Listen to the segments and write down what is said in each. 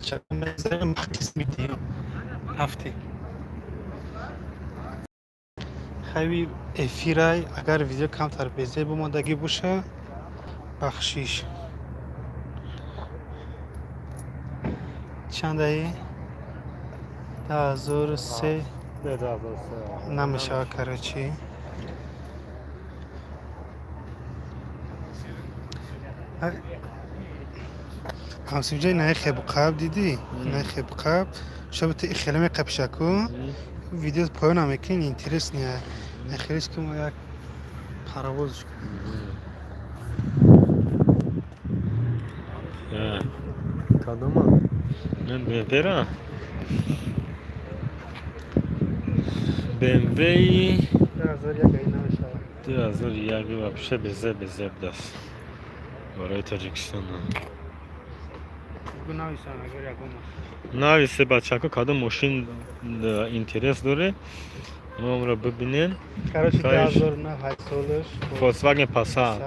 چند محکس میدیم هفته خیلی افیرای اگر ویدیو کم تر بیزه بماندگی باشه بخشیش چند ای؟ 2003 نمیشه کراچی همسیم جای نه خیب قاب دیدی؟ نه خیب قاب شبت خیلی قب شکو ویدیو پایان هم میکنی اینترس نیه نخیرش که ما یک پرواز کدوم من بهتره BMW 2001 вообще بزه دست برای تاجیکستان نویسه بچه که کدوم ماشین اینترس داره ما را ببینین کراچی 2009 8 سالش Volkswagen Passat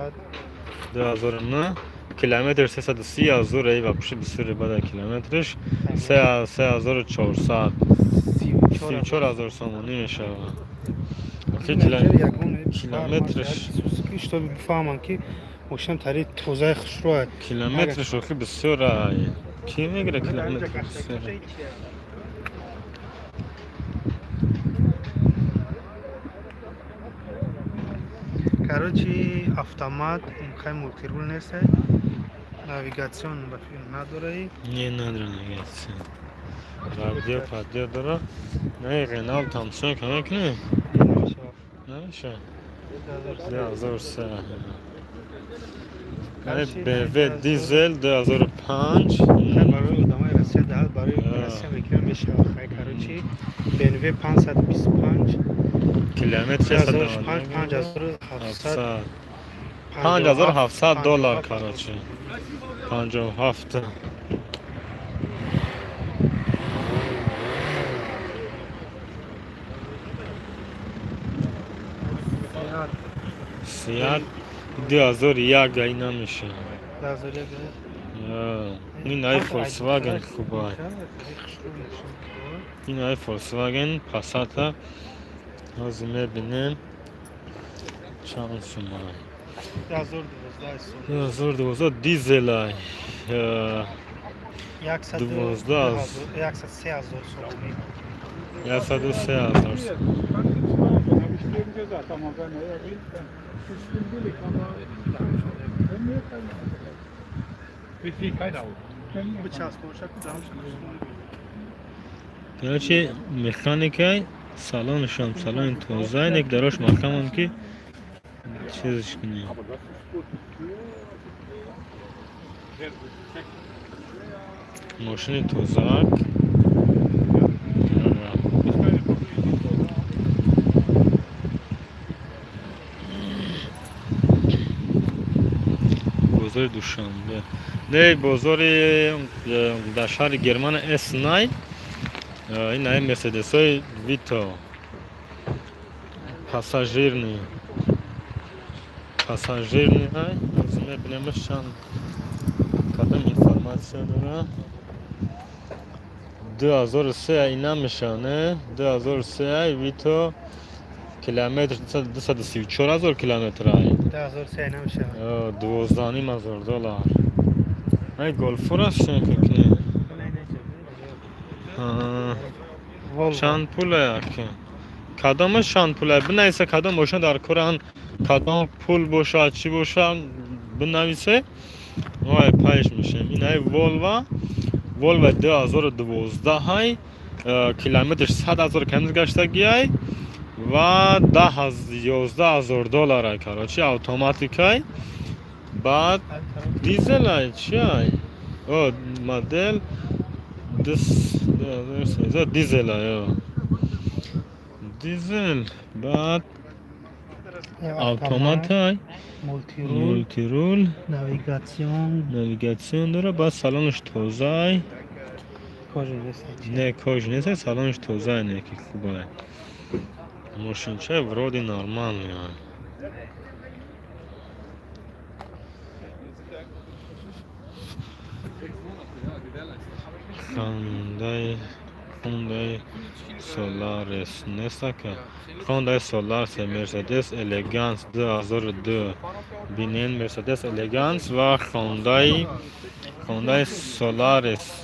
2009 کیلومتر 330,000 ای вообще بسیار بده کیلومترش 3400 34,000 سومانی میشه کیلومترش що بفهمم که ماشین تری توزیع خشروه کیلومترش خیلی بسیار کی میگیره کیلومتر بسیار کراچی автомат خیلی مولتی رول نیست ناویگاسیون نداره نه نداره ناویگاسیون رادیو پادیو داره نه رنال تامسون که نکنه نمیشه 2003 BMW دیزل 2005 برای ادامه رسیه دهد برای رسیه میکنه میشه آخه کراچی BMW 525 کیلومتر 2005 5700 دلار کراچی 57 سیاد 2001 اینا میشه 2001 این های فولکسواگن خوبه این های فولکسواگن پاسات از میبینیم چند سومای 2012 دیزل های 103,000 گرچه مکانیکای سالانش هم سالان توزای یک دراش محکم هم که چیزش کنیم ماشین توزاک بازار دوشنبه نه بازار در شهر گرمان S9 این های مرسدس های ویتو پاساژیرنی های از میبینیمش چند کدام اینفورماسیون داره 2003 اینا میشانه 2003 ویتو کیلومتر 234,000 کیلومتر های 2003 نمیشه 12,500 دلار ای گلفور است که چند پوله که کدامش چند پوله بنویسه کدام باشه در کران کدام پول باشه چی باشه بنویسه وای پایش میشه این های والوا 2012 های کیلومترش 100,000 کیلومتر گشتگی های و 11,000 دلار های کراچی اتوماتیک های بعد دیزل های چی های مدل دیزل های دیزل بعد اتومات های مولتی رول ناویگاسیون داره بعد سالانش توزای نه کاج نیست سالانش توزای نه که خوبه ماشین چه ورودی نورمال میاد Hyundai Solaris nesta که Hyundai Solaris Mercedes Elegance 2002 بینین Mercedes Elegance و Hyundai Solaris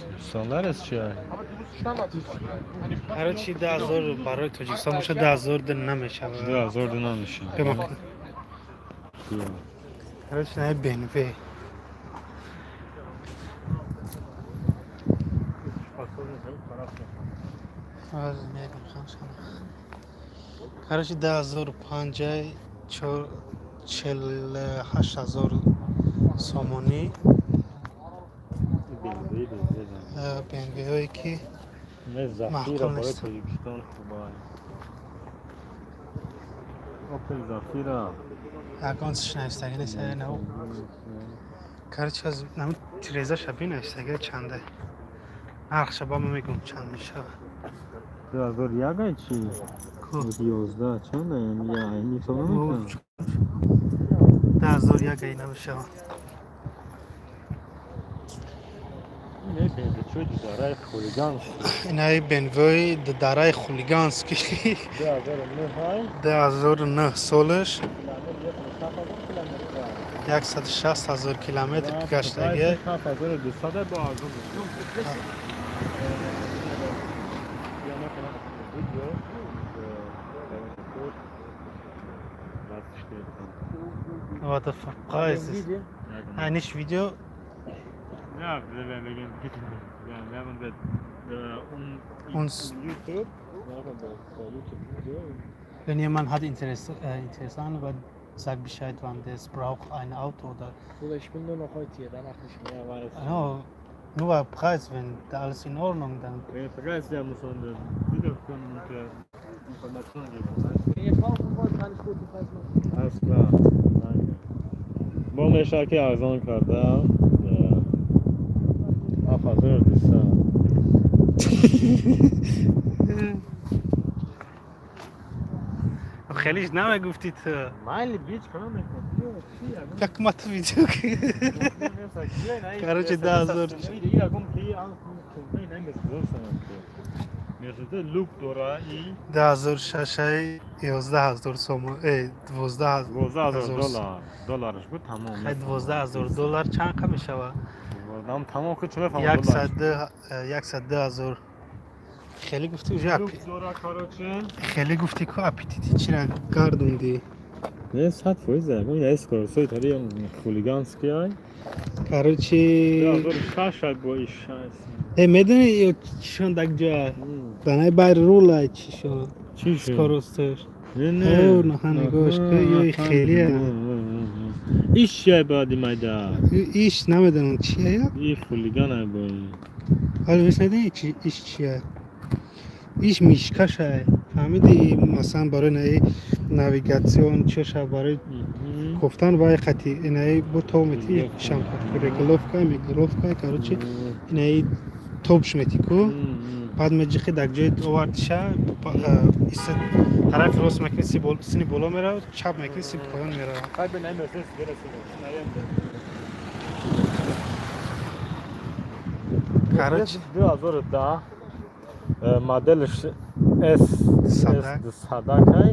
چیه؟ هر چی 10,000 برای تاجیکستان باشه 10,000 در نمیشه 2000 دینار میشه هر چی نه BMW هر چی 10,050 48,000 سومانی BMW هایی که زفیره برای تاجیکستان خوبه اوپل زفیره اکانتش نوشتگی نیست نه کارچ از نمی تریزه شبیه نوشتگی چنده نرخش با من میگم چند میشه 2001 چی؟ 11 چنده یعنی سال نمیکنم 10,001 ای نمیشه اینای بنوی دارای خولیگانسکی 2009 سالش 160,000 کیلومتر گشتگی 7,200 با What the fuck price is nicht Video ja wir werden uns YouTube wenn jemand hat Interesse an aber sag Bescheid wann das braucht ein Auto oder ich bin nur noch heute hier danach nicht mehr weiß no nur Preis wenn da alles in Ordnung dann Preis der muss und Video können und Informationen geben wenn ihr kaufen wollt kann ich guten Preis machen alles klar danke با مشاکی ارزان کردم 7,200 خیلیش نمیگفتی تو مایلی بیچ کنم یک مات ویدیو که کارچه 10,000 لوک داره 10,006 11,000 سوم 12,000 دلارش بود تمام 12,000 چند کم میشه دام تمام که چه بفهمم 110,000 خیلی گفتی لوک داره کاروچه خیلی گفتی که اپیتیتی چرا گردوندی نه 100 فویزه من اسکور سوی تاری خولیگانسکی های کاروچی 2006 با ایش میدونی چشون دک جا بنای بر رولای چشون چی شد؟ سکاروستش نه نه نگاش که خیلیه ایش چیه بادی مایده؟ ایش نمیدونم چیه یا؟ ای خولیگان های بایی حالا بس ندونی ایش چیه؟ ایش میشکشه فهمیدی مثلا برای نویگاسیون چشه برای گفتن باید خطی اینایی با تومتی شمپت رگلوفکای میگلوفکای کاروچی اینایی توبش میتی کو بعد مجیخی دک جایت آوردشه ایست طرف راست مکنی سینی بالا میره چپ مکنی سی پایان میره خواهی به نمی مرسیدس برسید کاروچ 2010 مدلش اس صدک های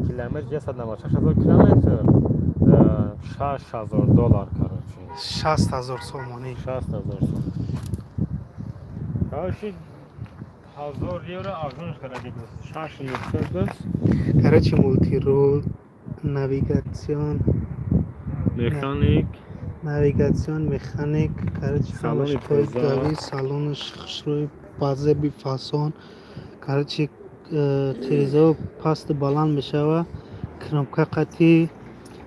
کیلومتر 196,000 کیلومتر 6,000 دلار کاروچی 60,000 سومانی 60,000 سومانی کاروچی 1,000 یورو ارزونش کرده بود 6,000 بس کاروچی مولتی رول نویگاسیون مکانیک کاروچی سالن پایداری سالنش روی بازه بی فاسون کاروچی تریزه پاست بالان میشه کنمکه قطی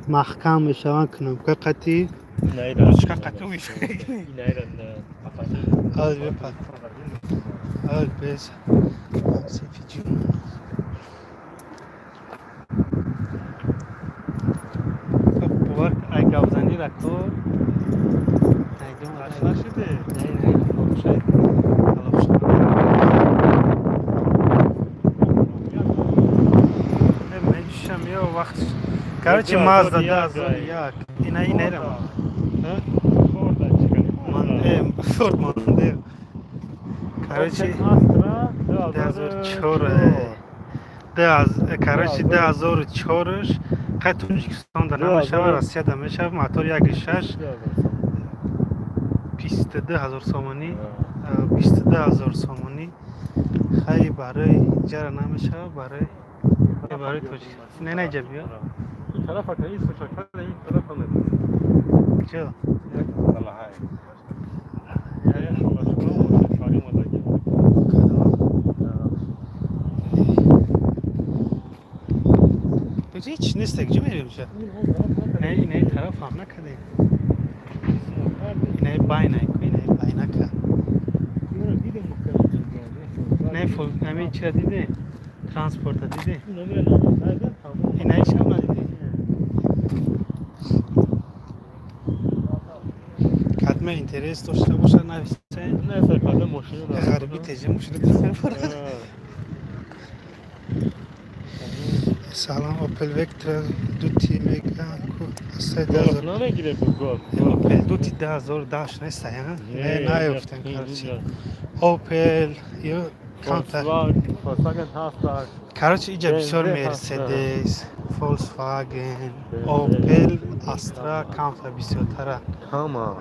محکم میشه کنمکه قطی روچکه قطی ویشه آل بپد آل بیز سیفی جون وقت اگه افزنی رکور قشنگ شده نه خب شاید وقت کارچی مازدا 10,001 اینا رم خورده چیکاری فورد مونده کارچی Astra 2004 کارچی 2004ش قد تاجیکستان در نمیشه و روسیه در میشه موتور 1.6 22000 سومانی 22000 سومانی خیلی برای جرا نمیشه برای تاجیکستان نه جا بیا این طرف اکنون این سوچاکتر این طرف همه چه هیچ نیست کجا میریم چه نه طرف هم نکده نه بای نکه نه فول همین چرا دیده ترانسپورت دیده این ایش هم ندیده کدمه اینترس داشته باشه نویسه نه فکر ماشین غربی تجه ماشین داره سلام اپل وکتر دوتی میگه سه دازار نمیگیره گفت اپل دوتی 2010 نیست نه نیفتن کارچی اپل یا فولکسواگن هست کارچی اینجا بسیار مرسدس فولکسواگن اپل استرا کامفا بسیار تره کامای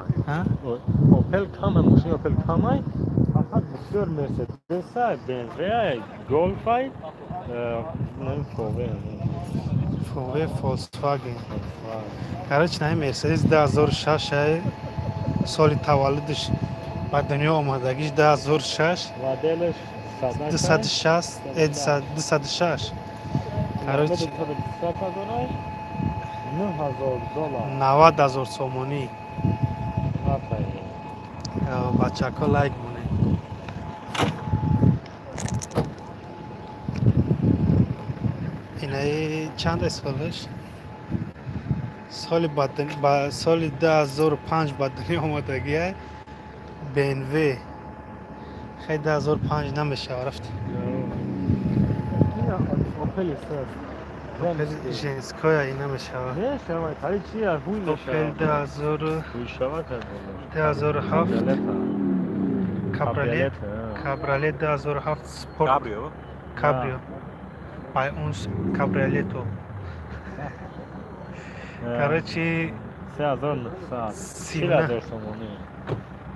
اوپل کامای ماشین اوپل کامای فقط بسیار مرسدس های بنزه گولف های فوقه فولکسواگن کارچی نه مرسدس 2006 سال تولدش با دنیا آمدگیش 2006 مدلش 206 کارچی 90,000 سومانی بچه ها لایک مونه اینه چند سالش سال 2005 با دنیا آمدگیه BMW خیلی 2005 نمیشه رفت اوپل ژنسکای این نمیشه نه شما کاری چیه هوی نشه اوپل 2007 کابریولت 2007 سپورت کابریو بای اونس کابریولتو کارچی 3900 سومانی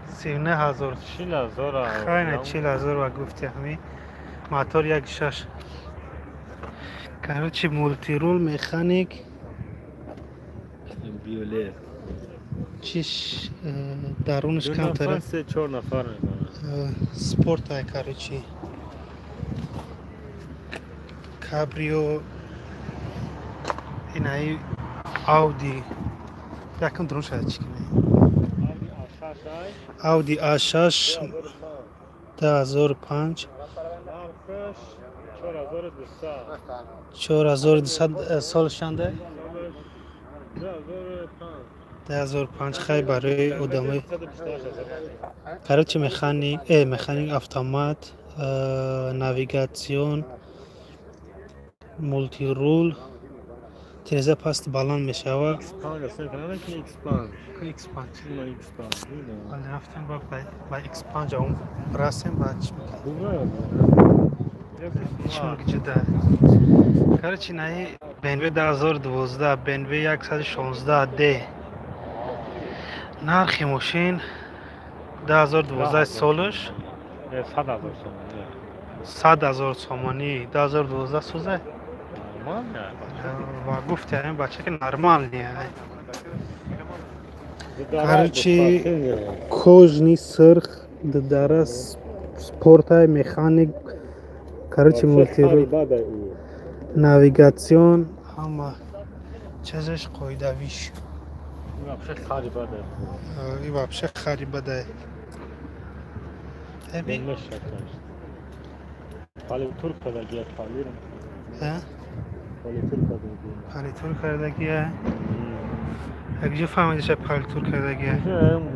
39,000 خیلی 40,000 و گفتی همی موتور 1.6 کارچی مولتی رول مکانیک بیوله چیش درونش کم تره 3-4 نفر سپورت های کارچی کابریو اینایی آودی یکم درون شده چی کنه آودی آشاش 2005 4200 سال شنده 2005 خیلی برای ادامه کارچی مکانیک اتومات ناویگاسیون مولتی رول تیزه پاست بالان میشوه اکسپانج ولی رفتیم با اکسپانج اون براسیم با چی میکنه جدا کارچی نهی BMW 2012 BMW 116 دی نرخی ماشین 2012 سالش 100,000 سومانی 2012 سوزه و گفتی این بچه که نرمال نیه کارچی کوژنی سرخ داره سپورت های مکانیک کارچی مولتی رو ناویگاسیون همه چیزش قایده ویش این وابشه خریبه ده پالیتور کردگیه پالیتور کردگیه اگه فهمیدی چه پالیتور کردگیه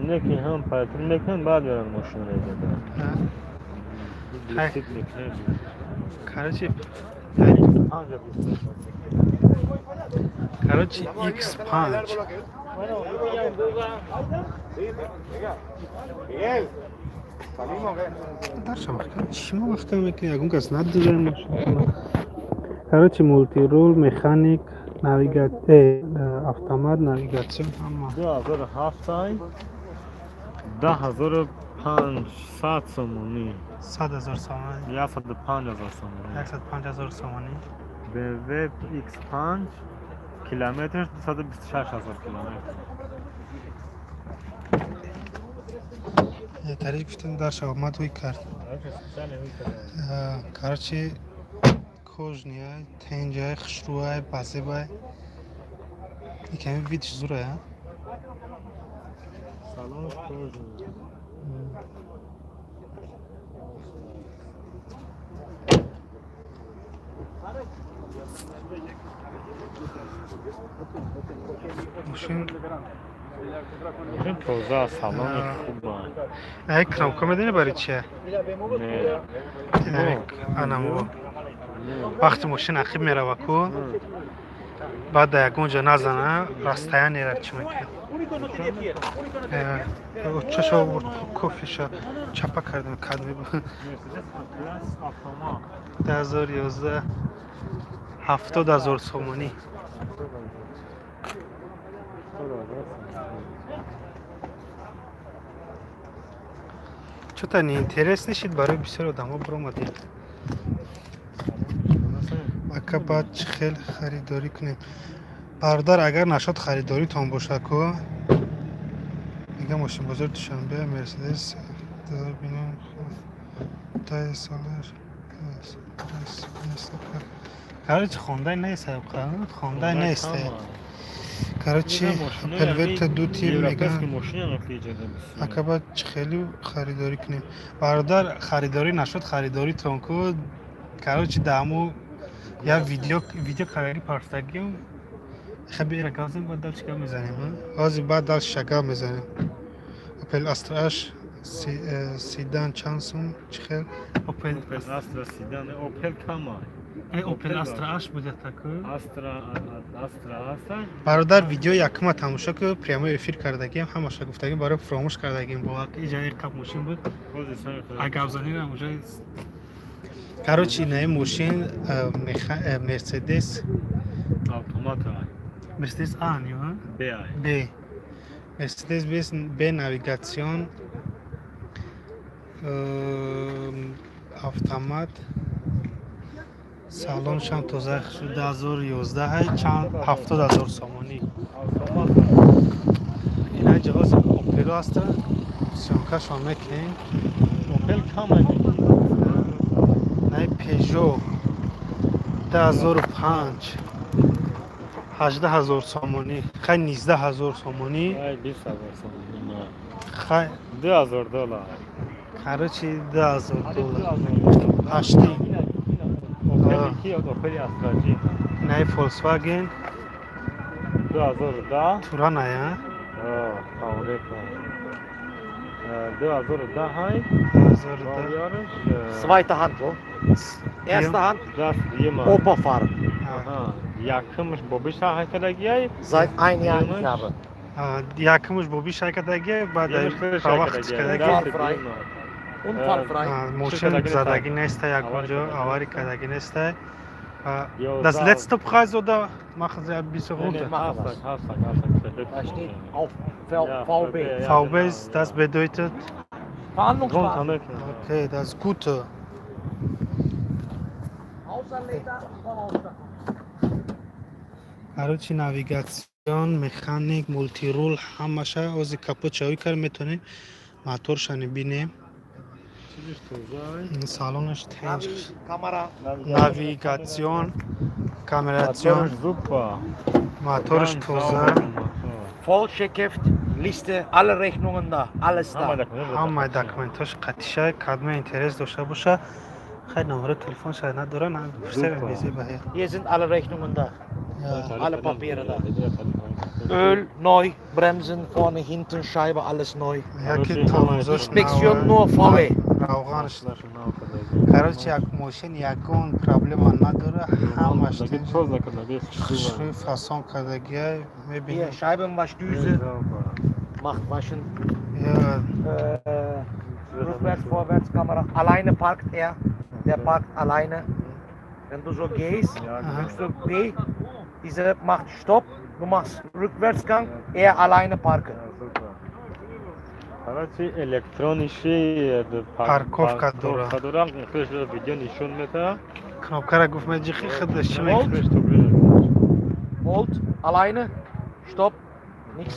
نه که هم پالیتور میکنن بعد برن ماشین رو دادن کارچی کارچی X5 Дальше чему махкаме ки ягун кас наддузем машина. Короче, мультирол, механик, навигация, автомат, навигация, ҳама. 2007 10500 сомонӣ. 100,000 сомонӣ. 105,000 сомонӣ. 105,000 сомонӣ. BMW X5 километр 226,000 километр. Тариф гуфтем дарша омад ӯй кард. Короче, кожния, тенҷай, хушрӯай, базебай. Иками видиш зурая? Салон кожа. Машин Машин тоза, салони хуба. ай кнопка медонӣ барои чия? Не. Анамо. Вақти машин ақиб мерава ку, баъд да ягон ҷо назана, растая нерад чӣ мекунад? Чашо бурд, кофеша чапа кардем кадми. 2011 70,000 сомонӣ. Чё-то неинтереснешид барои бисёр одамо биромадем. Ака баъд чӣ хел харидорӣ кунем. Бародар, агар нашод харидоритон боша ку, мегам мошинбозори Душанбе, Мерседес, короче, хондай нест, хондай нест. Короче, Опел ду тир мегам. Ака баъд чӣ хелу харидорӣ кунем. Бародар, харидорӣ нашуд харидоритон ку, короче, дааму я видео караги парстагим хабира газем баъд дал чига мезанем. Ҳозир баъд дал шага мезанем. Opel Astra H седан чанд сум? Чӣ хел? Opel Astra sedan, Opel кама. Opel Astra H буде таку. Astra. Бародар, видео якума тамошо ку, прямой эфир кардагим, ҳамаша гуфтагим, барои фуромӯш кардагим. Бо иҷаи қабл машин буд. Агавзанирам уже. Короче, инаи машин Mercedes Автомат. Mercedes A, ё? B. Mercedes B навигацион автомат. Салоншам тоза 2011 чанд 70,000 сомонӣ. Ина ҷиҳози Opel аст. Сёмкашон мекунем. Opel кама. Най Peugeot 2005 18,000 сомонӣ. Хай 19,000 сомонӣ. Ай 20,000 сомонӣ. Хай $2,000. короче $2,000. Ҳашти. Opel Astra. Най Volkswagen 2010. Турана, Favorita. 2010 ҳай. 2010. Zweite Hand, wo? Erste Hand, Das jemand. Opa-Farbe. Якымш бобиш ҳакадагиай. Seit ein Jahr ich habe. Якумш боби шайкадаги баъд вақт чикадаги Unfallfrei. Unfallfrei. мошин задаги неста ягон ҷо авари кадаги неста. Das letzte Preis oder machen Sie ein bisschen runter? Da steht auf VB. VB, das bedeutet Verhandlungsbasis. okay, das ist gut. Außerleder, Vollausstattung. короче, навигацион, механик, мультирул, ҳамаша ози капот шавӣ кар метонем. Моторшани бинем. Салонаш тенҷ. Kamera. Навигацион, камератион, моторш тоза. Vollcheckheft, Liste, alle Rechnungen da, alles da. ҳамаи документош қатиша, кадме интерес дошта боша. Хай номери телефонша надоран, Hier sind alle Rechnungen da. Alle Papiere da. Öl neu, Bremsen vorne, hinten, Scheibe, alles neu. яки тормозош Inspektion nur VW. равғанш короче як мошин ягон проблема надора ҳамаш Dagi toz nakar dagi хушрӯи фасон кардагия Hier, мебинем Scheibenwaschdüse, macht Waschen. я Rückwärts, Vorwärtskamera. Alleine parkt er. Der parkt alleine. Wenn du so gehst, drückst du B, diese macht Stopp, du machst Rückwärtsgang, er alleine parken. Короче, электрониши Парковка дора. дора. Худаш видео нишон мета. кнопкара гуфт меджихи худаш чӣ Jawohl. мекунӣ Holt, alleine, Stopp, nix.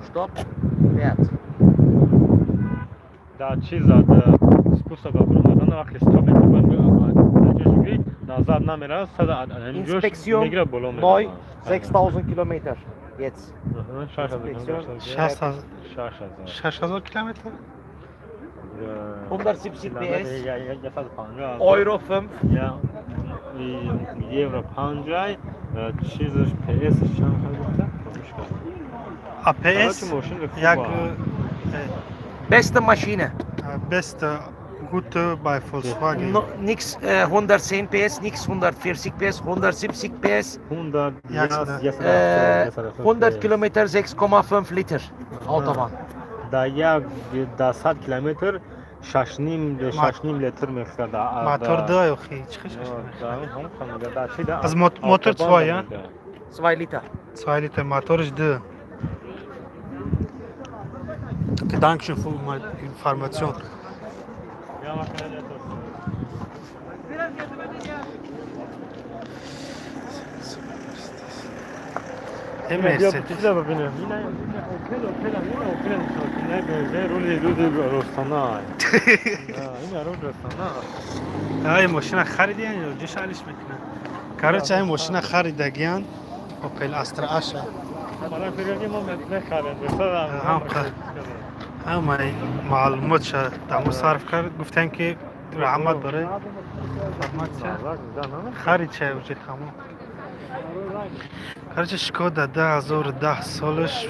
Stopp, fährt. Да чиза да спусаба бурмадан вақти стоп мекунад. Назад намера, сада Inspektion мегира боло neu, 6000 Kilometer jetzt. 6000 километр 170 PS, PS. Euro 5. یا یورو 50 چیزش PS چند خواهد APS як Beste Maschine. beste gute bei Volkswagen No, nix 110 PS, nix 140 PS, 170 PS. 100 100 Kilometer 6,5 Liter Autobahn. دا یک 100 کیلومتر 6.5 لیتر میخواد мотор да ёхи чӣ хишаш аз از мотор 2 я 2 Liter. 2 литр моториш 2 Okay, danke schön für meine Information. Mercedes. ای ماشین خریدین یا جوش حالش میکنن короче ای ماشین خریدگیان اوپل استرا آشا هم معلومات شد تمام صرف کرد گفتن که رحمت برای خرید چه وجود همون короче شکودا 2010 سالش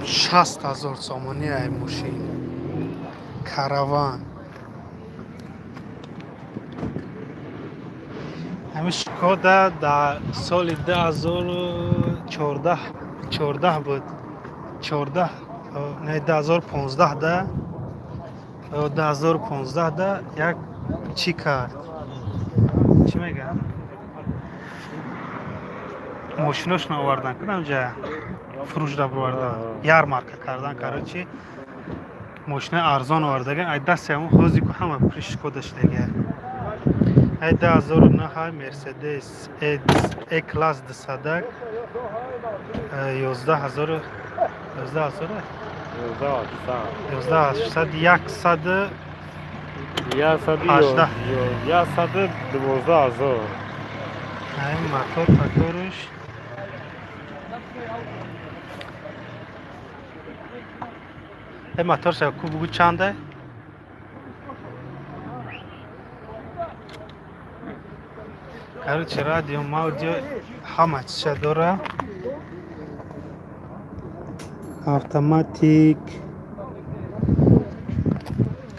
60,000 سامانی ای ماشین کاروان همین شکودا در سال 2014 بود 14 نه 2015 ده 2015 ده یک چی کرد چی میگم ماشیناشون آوردن کدام جا فروش را بردن ярмарка کردن короче ماشین ارزان آوردن ای دست همون خوزی که همه پریش کدش دیگه ای 2009 مرسدس ای کلاس دسادک 11000 این موتورش این موتور شو کو بگو چنده короче رادیو ماودیو همه چیز داره автоматик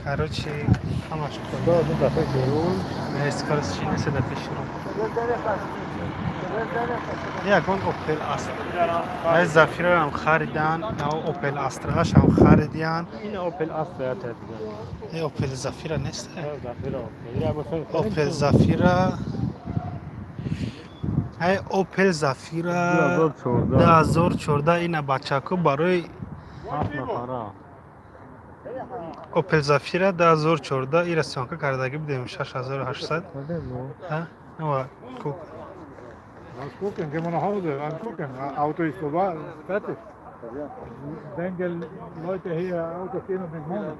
короче همش کلا دو دفعه برون اسکارش چینه سه دفعه شروع یکون اوپل استرا از زافیرا هم خریدن او اوپل استراش هم خریدن این اوپل استرا هست این اوپل زافیرا نیست زافیرا اوپل زافیرا ای اوپل زافیرا 2014 این بچه‌کو برای اوپل زافیرا 2014 این سیانکا کردگی بدیم 6800 ها نوا کو Gucken, gehen wir nach Hause, angucken. Auto ist vorbei, fertig. Denken Leute hier, Auto stehen und nicht machen.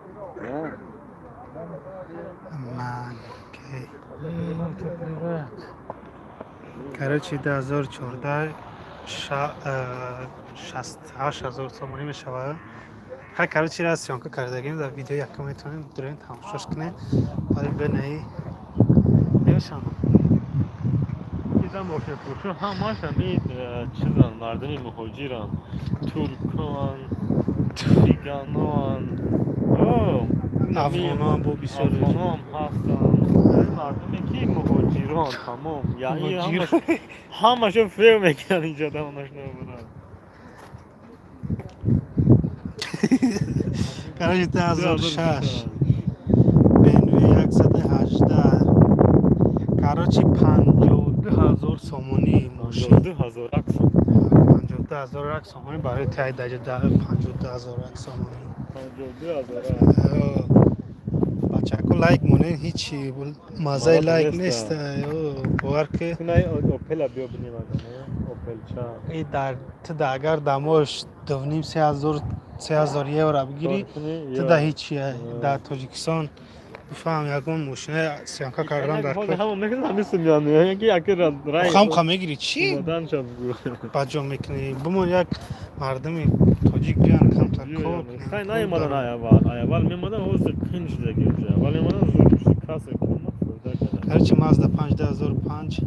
من کی короче 2014 68000 تومانی میشود هر короче را سیانکا کردگیم در ویدیو یکم میتونیم دارین تماشاش کنین ولی بنایی نمیشم دیدم باشه فروشو همش همین چیزان مردمی مهاجران ترکان افریقانان افغان هم با بسیار افغان هم هستن مردمی که مهاجران تمام یعنی همشون فکر میکنن اینجا دانش نبودن کراچی 2006 بنوی 118 کراچی 52,000 سومانی ماشین 52,000 عکس 52,000 سومانی برای تای درجه 52,000 سومانی 52,000 بچه کو لایک مونن هیچی مزه مرا لایک نیست. نیست باور که کنای اوپل بیا بنیم اوپل چا ای در اگر دماش 2,500-3,000 یورو بگیری تو ده هیچیه در تاجیکستان بفهم یکون ماشین سیانکا کردن در خود کار همون نکن همیستون میانه یکی اکی رای خم میگیری چی؟ مدن شد بگو بجا میکنی بمون یک مردمی تاجیک بیان کم تا کار خیلی نه ایمدن ایوال میمدن حوز کنش دیگه اونجا ولی ایمدن زور میشه کسی کنم فرده کنه هرچی مازده 50,005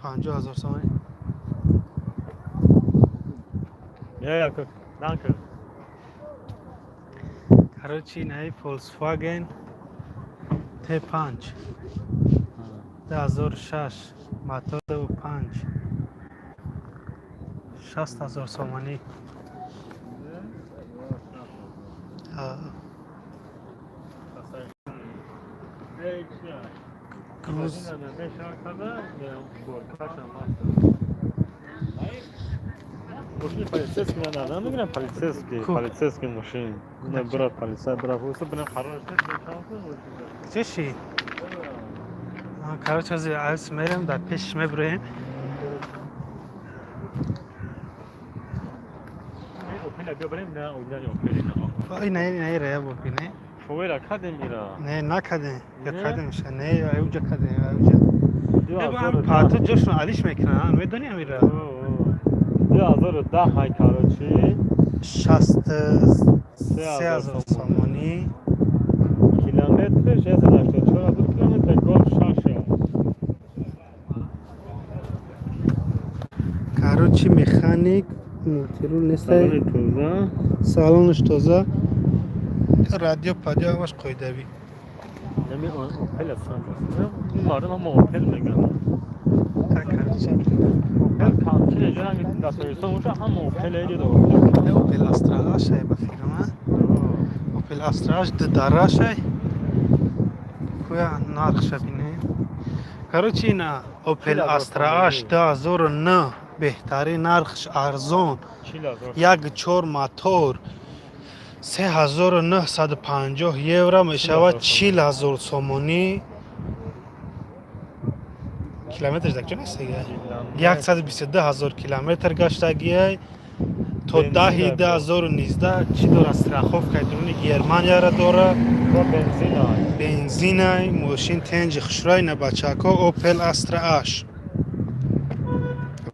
50,000 سومانی یا یک دانکه کراچی نهی فولکسواگن T5 2006 موتور 5 60,000 سومانی کروز полицейский надо, ну грам полицейский машин, не брат полицай, брат, вот это хорошо, چشی؟ کراچی از عرض میرم در پیش میبریم اوپل بیا بریم نه اونجا اوپل این نه راه ببینه فویر اکادمی را نه نکده یا نه؟ کده میشه نه اوجا کده اوجا بگم پاتو جشن علیش میکنن میدونی امیره 2010 های کراچی 63,000 سومانی کیلومتر 684 کیلومتر گل شاشه کراچی مکانیک موتورول نیست سالن توزا سالنش تازه رادیو پادیو همش قایدوی نمی اوپل هستم این مردم هم اوپل میگن کراچی اوپل کانتری جا هم دستایستان اونجا هم اوپل ایدی دو اوپل استراش های بفیرم اوپل استراش دراش های کویا نارخ بینه کراچی نه اوپل استراش 2009 بهترین نرخش ارزون یک چور موتور 3,950 یورو میشود 40,000 سومانی کیلومترش دکجا نیست دیگه 122,000 کیلومتر گشتگیه تا 2019 چی داره استراخوف که درون گرمانیا را داره بنزین های ماشین تنج خشرای نبچاکو اوپل استراش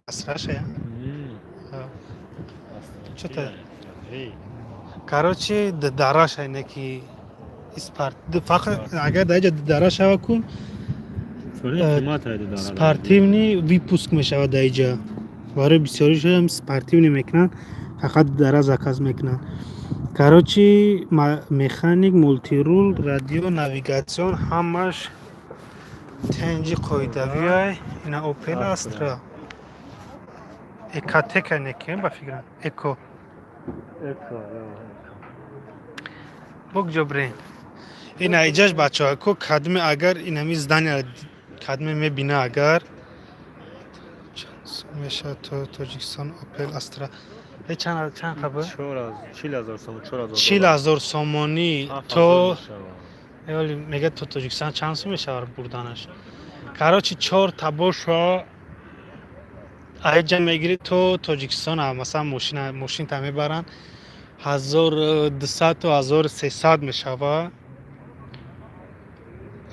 استراش ها چطور کراچی دراش اینه که فقط اگر در دراش هوا کن سپارتیونی ویپوسک میشود در اینجا برای بسیاریش هم سپارتیونی میکنن فقط دراز اکاز میکنن کراچی مکانیک مولتی رول رادیو ناویگاسیون همش تنجی قایدوی های این اوپل استرا اکاتک نکیم با فکرم اکو بگ جبرین این ایجاش بچه ها که کدمه اگر این همی زدنی کدمه میبینه اگر میشه تو تاجیکستان اوپل استرا چند خبر؟ 40,000 سومانی تو میگه تو تاجیکستان چند سو میشه بردنش کراچی 4 تباش ها ایجا میگیری تو تاجیکستان هم مثلا ماشین تا میبرن 1,200 و 1,300 میشوه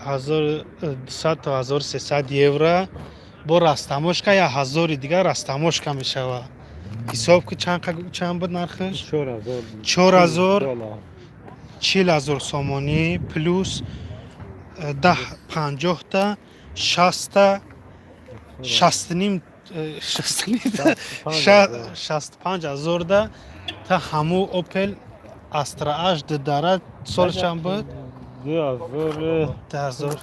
1,200 و 1,300 یورو با رستموش که یا 1,000 دیگه رستموش که میشوه حساب که چند بود نرخش؟ 4,000 40,000 سومانی پلوس 50 تا 60 تا 65,000 ده تا همو اوپل استرا اش داره سالش هم بود 2000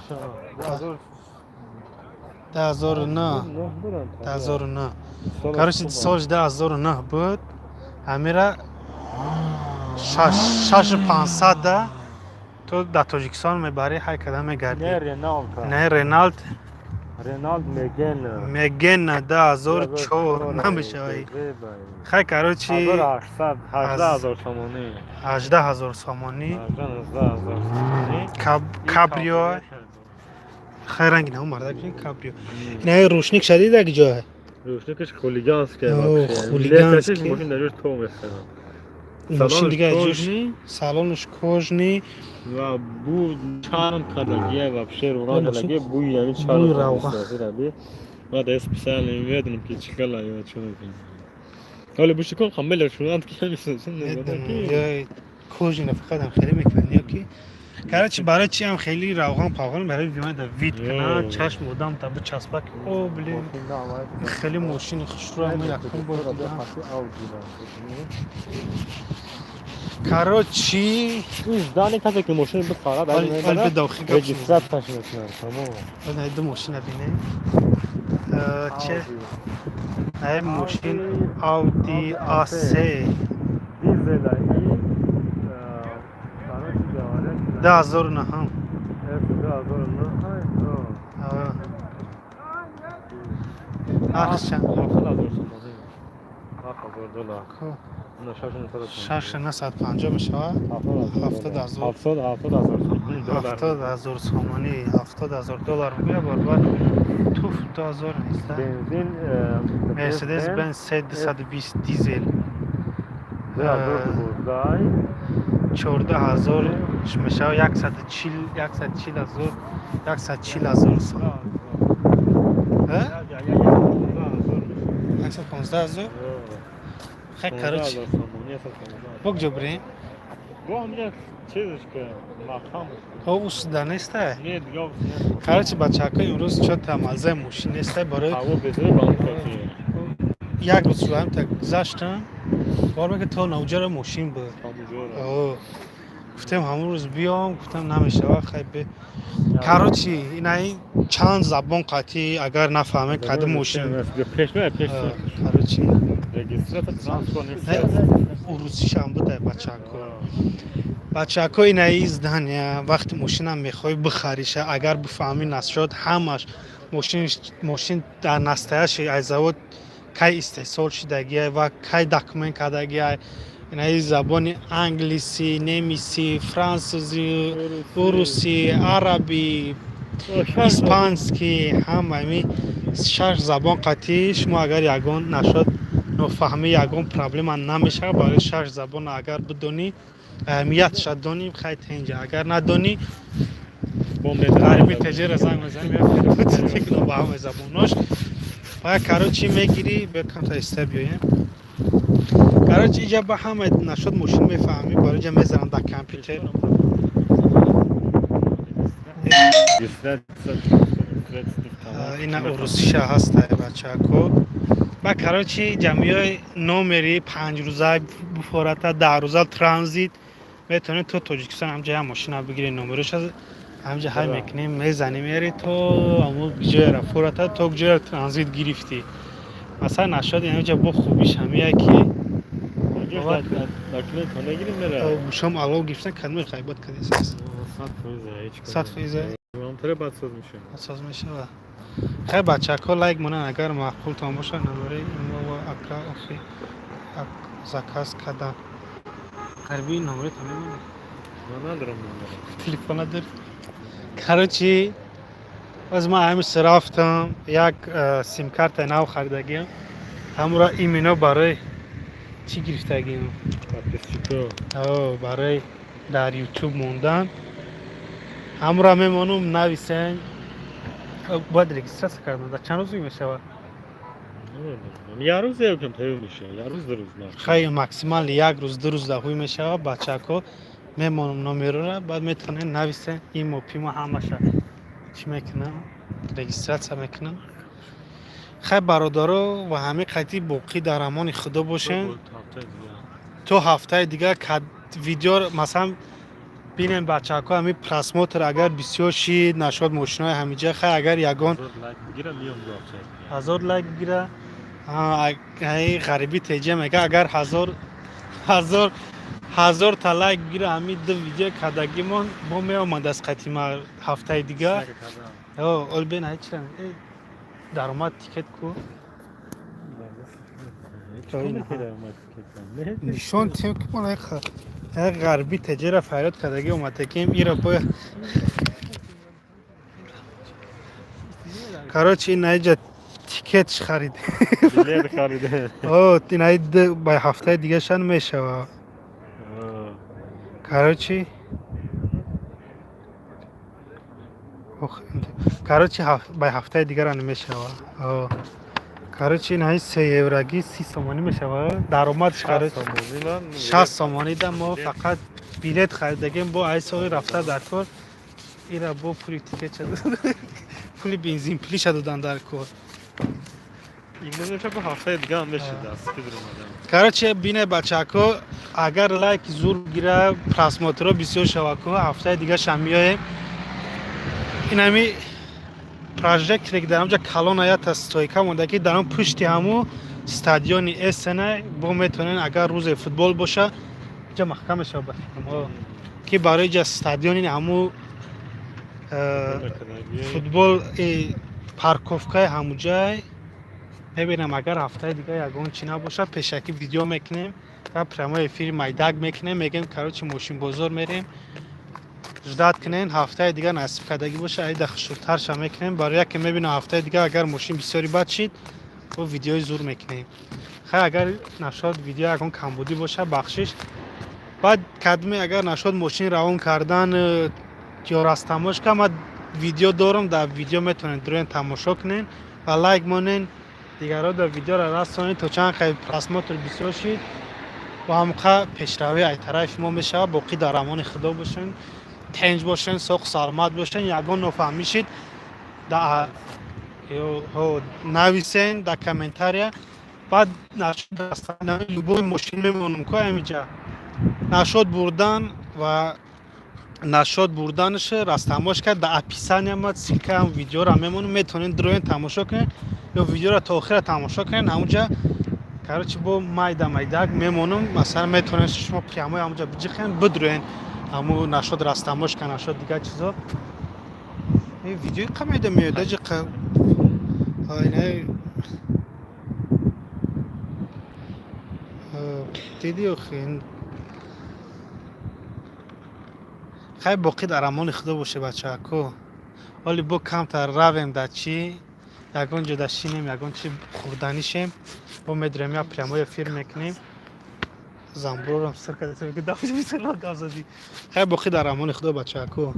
2009 بودن 2009 короче سالش 2009 بود امیره 6500 ده تو در تاجیکستان میبری هر کدام میگردی نه رینالد نه رینالد میگن 2004 نمیشه خیلی کاروچی 18000 تومانی 18000 سامانی 18000 تومانی کابریو خیلی رنگی نه مرده بشین کابریو نه روشنیک شدید اگه جاه روشنیکش خولیگانسکه اوه، باشه خولیگانسکه. لیترشش ماشین در جور تو میخوام ماشین دیگه سالانش جوش کожний سالونش کожنی و بو чарм кадаги вообще урагалаги бу ями Буй чарм равға. раби ва да специально ведным ки чикала я чуну ки حالا بوش کن خمل شوند که میسازن یا کожنی فقط هم خیلی میکنن یا کی کارچی برای چی هم خیلی روغن پاغن برای بیمه دا وید کنه چشم بودم تا به چسبک او بلی خیلی ماشین خوش رو هم میرکن بود کارچی دانی کسی که ماشین بخوره حال به داخل گفت رجیسترات تشن تمام اون هیدو ماشین بینه چه ای ماشین آودی A3 دیزل ای 2009 هم آخشن شش 950 میشه 70000 سامانی 70000 دلار میگه برابر توف 2000 نیست بنزین مرسدس بنز 320 دیزل 14000 میشه 140,000 سام 115,000 خیلی کاروچی بگجا بریم چیزش که مقام اوس دانسته نه دیگه کاروچی بچه ها امروز چه تمازه موشی نیسته برای هوا بزنه بانکاتی یک روز رو هم تا گذاشتم بار میگه تو نوجر موشین بود گفتم همون روز بیام گفتم نمیشه خیلی کاروچی اینای چند زبان قاطی اگر نفهمه کدوم موشین پیشنه کاروچی رجیسترات ترانسپورت روسیش هم بوده بچه ها اینای زدن وقتی موشین هم میخوای بخریشه اگر بفهمی نشد همش موشین در نستهش از زود کی استحصال شدگیه و کی داکمنت کردگیه اینای زبان انگلیسی، نمیسی، فرانسوی، روسی، عربی، اسپانسکی همه شش زبان قطعی شما اگر یگان نشد نفهمی یگان پرابلم نمیشه برای شش زبان اگر بدونی اهمیتش دونی خیلی اینجا اگر ندونی غریبی تجیر زنگ میزنی میاد فکر با همه زباناش باید کاروچی میگیری بکن تا استه بیایم کاروچی اینجا با همه نشد ماشین میفهمی برای جا میزنن در کامپیوتر این روسیشه هست بچه کو با کاروچی جمعی نومری 5 روزه بفورتا 10 روزه ترانزیت میتونی تو تاجیکستان همجا هم ماشین بگیری نمرش از همجا های میکنیم میزنی میری تو امو بجای را فورتا تو بجای ترانزیت گرفتی مثلا نشد این همجا با خوبیش همیه که شما علاو گرفتن کدوم خیبات کدی است 100% ساز میشه خیلی بچه ها لایک مونن اگر معقول تان باشه نمره ایما و اکا اخی زکاس کدن غربی نمره تانه من ندارم تلفن نداری کاروچی از ما همه صرافتم یک سیم کارت نو خریدگیم همورا ایمینو برای چی گرفتگیم برای در یوتیوب موندن همورا میمونم نویسن باید رجیستراسیون کردن در چند روزی میشه یه روز یکم تموم میشه یه روز دو روز نه خیلی ماکسیمال یک روز دو روز دهوی میشه بچه‌ها میمونم نمره را بعد میتونن نویسن ایمو پیمو همشه چی میکنن رجیستراسیون میکنن خیلی برادرها و همه قطعی باقی در امان خدا باشن تو هفته دیگه ویدیو مثلا بینن بچه‌ها همی پراسموتر اگر بسیار شید نشد ماشینای همیجا خیلی اگر یگان 1000 لایک بگیره ای غریبی تیجه میگه اگر 1000 تا لایک بگیره همین دو ویدیو کدگیمون با میامد از قدیم هفته دیگه اول بین هیچ درآمد تیکت کو نشان تیم که من یک غربی تجاره فریاد کدگی اومده که ایرا با کاراچی اینجا تیکت خرید بلیت خریده اینجا با هفته دیگه شن میشه کاراچی با هفته دیگه رن میشه کاراچی نه 3 یورگی 30 سومانی میشه درآمدش کاراچی 60 سومانی ده ما فقط بلیت خریدگیم با ایساقی رفته در کار ایرا با پولی تیکت شد پولی بنزین پولی شد دادن در کار اینجا به هفته دیگه هم بشه دست که برم کاراچی بینه بچه‌ها اگر لایک زور گیره پراسموترا بسیار شواکو هفته دیگه شمیه این همی پروژکت که در اونجا کلان آیت استویکا مونده که در اون پشتی همو استادیون اسنه با میتونن اگر روز فوتبال باشه جا محکمش ها بفرم که برای جا استادیون همو فوتبال پارکوفکای همو جای میبینم اگر هفته دیگه یگان چی نباشه پیشکی ویدیو میکنیم و پرمای فیلم مایداگ میکنیم میگیم کاروچی ماشین بازار میریم جداد کنین هفته دیگه نصیب کردگی باشه ای دخشورتر شم میکنیم برای که میبینم هفته دیگه اگر ماشین بسیاری بد شید و ویدیوی زور میکنیم خیلی اگر نشد ویدیو اگه کمبودی باشه بخشش بعد کدمی اگر نشد ماشین روان کردن یا راستماش که من ویدیو دارم در ویدیو میتونین دروین تماشا کنین و لایک مونین دیگرها در ویدیو را رسانین تا چند خیلی پراسموتر بسیار شید و همقدر پیشروی ای طرف ما میشه باقی در امان خدا باشین تنج باشین سوق سلامت باشین یگان نفهمیشید در نویسین در کامنتاریا بعد نشد دستان لوبوی ماشین میمونم که اینجا نشد بردن و نشد بردنش راستماش کرد در اپیسانی هم سیلکه هم ویدیو را میمونم میتونین دروین تماشا کنین یا ویدیو را تا آخر تماشا کنین همونجا کاروچی با مایداگ میمونم مثلا میتونین شما پریامای همونجا بجیخین بدروین همو نشد راستماش کنه نشد دیگه چیزا این ویدیو قمیده میاد اجا اینه دیدی اخی خیلی باقی در امان خدا باشه بچه اکو ولی با کمتر رویم در چی یگان جدا شینیم یگان چی خوردنیشیم با مدرمی ها پریمای فیلم میکنیم زنبور هم سر کده سر که دفعه بیسر ها گاز دادی خیلی باقی در امان خدا بچه اکو